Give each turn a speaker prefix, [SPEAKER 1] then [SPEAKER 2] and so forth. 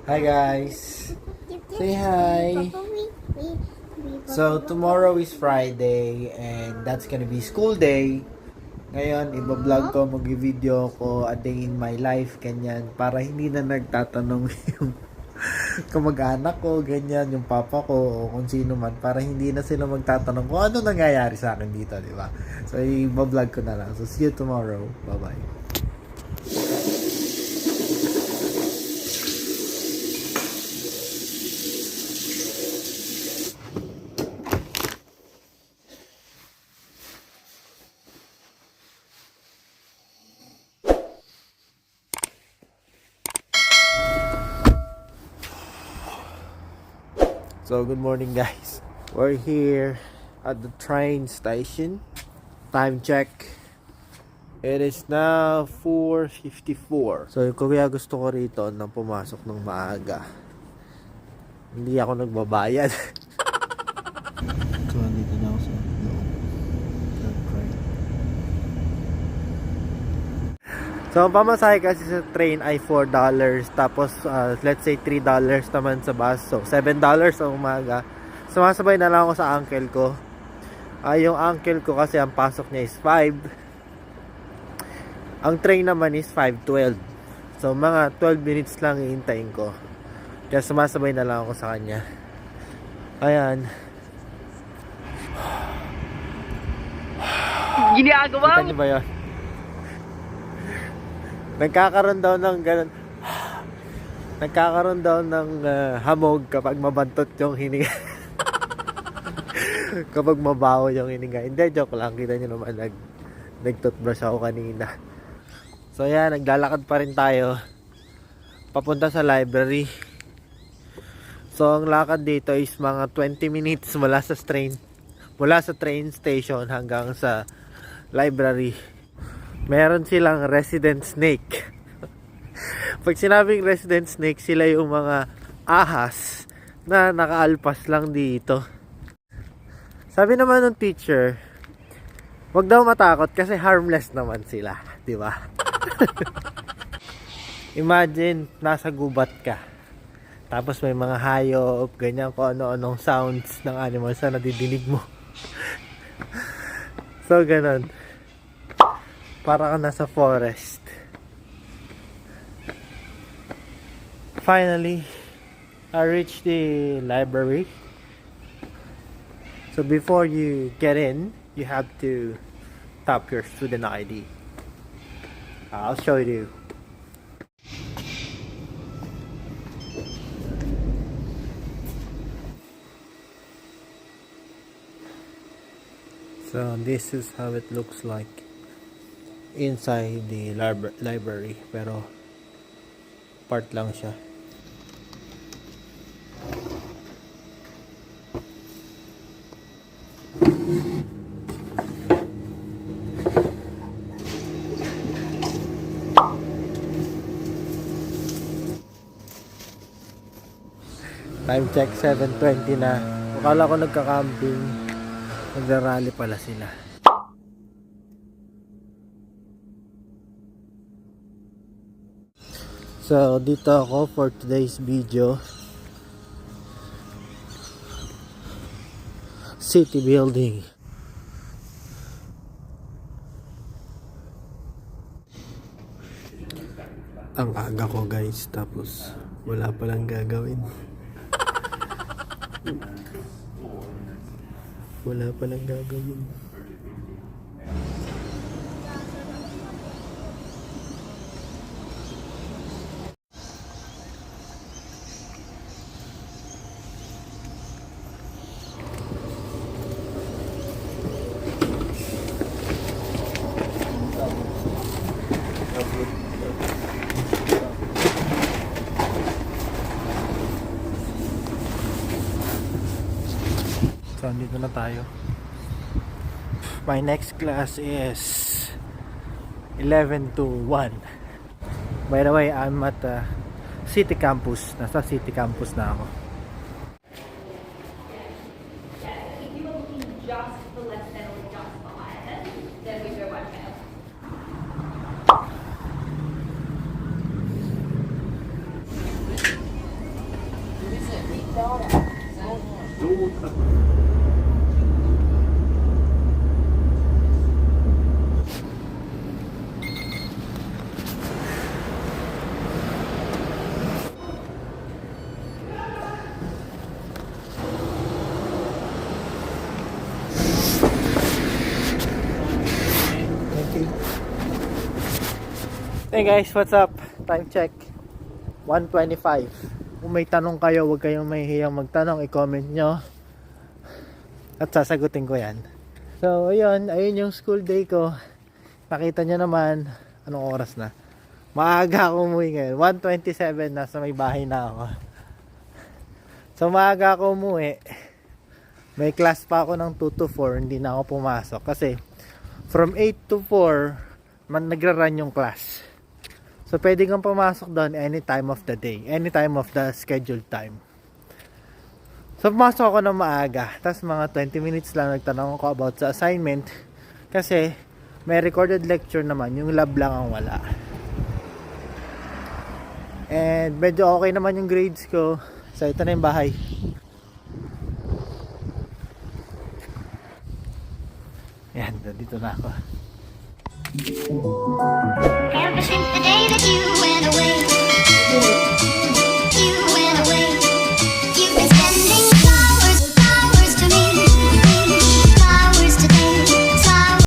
[SPEAKER 1] Hi guys! Say hi! So tomorrow is Friday and that's gonna be school day. Ngayon, iba-vlog ko, mag-video ko a day in my life, ganyan. Para hindi na nagtatanong yung kamag-anak ko, ganyan, yung papa ko, o kung sino man. Para hindi na sila magtatanong kung ano nangyayari sa akin dito, di ba? So, iba-vlog ko na lang. So, see you tomorrow. Bye-bye. So, good morning guys. We're here at the train station. Time check. It is now 4:54. So, kaya gusto ko rito na pumasok ng maaga. Hindi ako nagbabayad. So, andito na ako sa loob ng train. So, ang pamasahe kasi sa train ay $4. Tapos, let's say $3 naman sa bus. So, $7 sa umaga. Sumasabay na lang ako sa uncle ko. Yung uncle ko kasi ang pasok niya is 5. Ang train naman is 5:12. So, mga 12 minutes lang iintayin ko. Kaya sumasabay na lang ako sa kanya. Ayan.
[SPEAKER 2] Ginagawa
[SPEAKER 1] Kita niyo ba yun? Nagkakaroon daw ng ganun. Nagkakaroon daw ng hamog kapag mabantot yung hininga. Kapag mabaho yung hininga. Hindi, joke lang. Kita nyo naman, nag-toothbrush ako kanina. So yan, naglalakad pa rin tayo papunta sa library. So ang lakad dito is mga 20 minutes mula sa train station hanggang sa library. Meron silang resident snake. Pag sinabing resident snake, sila yung mga ahas na nakaalpas lang dito. Sabi naman ng teacher, wag daw matakot kasi harmless naman sila, di ba? Imagine, nasa gubat ka. Tapos may mga hayop, ganyan, kung ano-anong sounds ng animals na nadidinig mo. So, ganun. Para ka nasa forest. Finally, I reached the library. So before you get in, you have to tap your student ID. I'll show you. So this is how it looks like inside the library, pero part lang siya. Time check 7:20 na. Akala ko nagka-camping, nagra-rally pala sila. So, dito ako for today's video. City building. Ang aga ko guys, tapos wala palang gagawin. Wala palang gagawin. So, dito na tayo. My next class is 11 to 1. By the way, I'm at City Campus. Nasa City Campus na ako.
[SPEAKER 3] If you were looking just for left hand or just for right hand, then we go right hand.
[SPEAKER 1] Thank you. Hey guys, what's up? Time check. 1:25. Kung may tanong kayo, huwag kayong mahihiyang magtanong, i-comment nyo. At sasagutin ko yan. So, ayun yung school day ko. Nakita nyo naman, anong oras na? Maaga ako umuwi ngayon. 1:27, nasa may bahay na ako. So, maaga ako umuwi. May class pa ako ng 2 to 4, hindi na ako pumasok. Kasi, from 8 to 4, nagra-run yung class. So, pwede kang pumasok doon any time of the day. Any time of the scheduled time. So, pumasok ako ng maaga. Tapos, mga 20 minutes lang nagtanong ako about sa assignment. Kasi, may recorded lecture naman. Yung lab lang ang wala. And, medyo okay naman yung grades ko. So, ito na yung bahay. Yan, dito na ako.
[SPEAKER 2] Ever since the day that you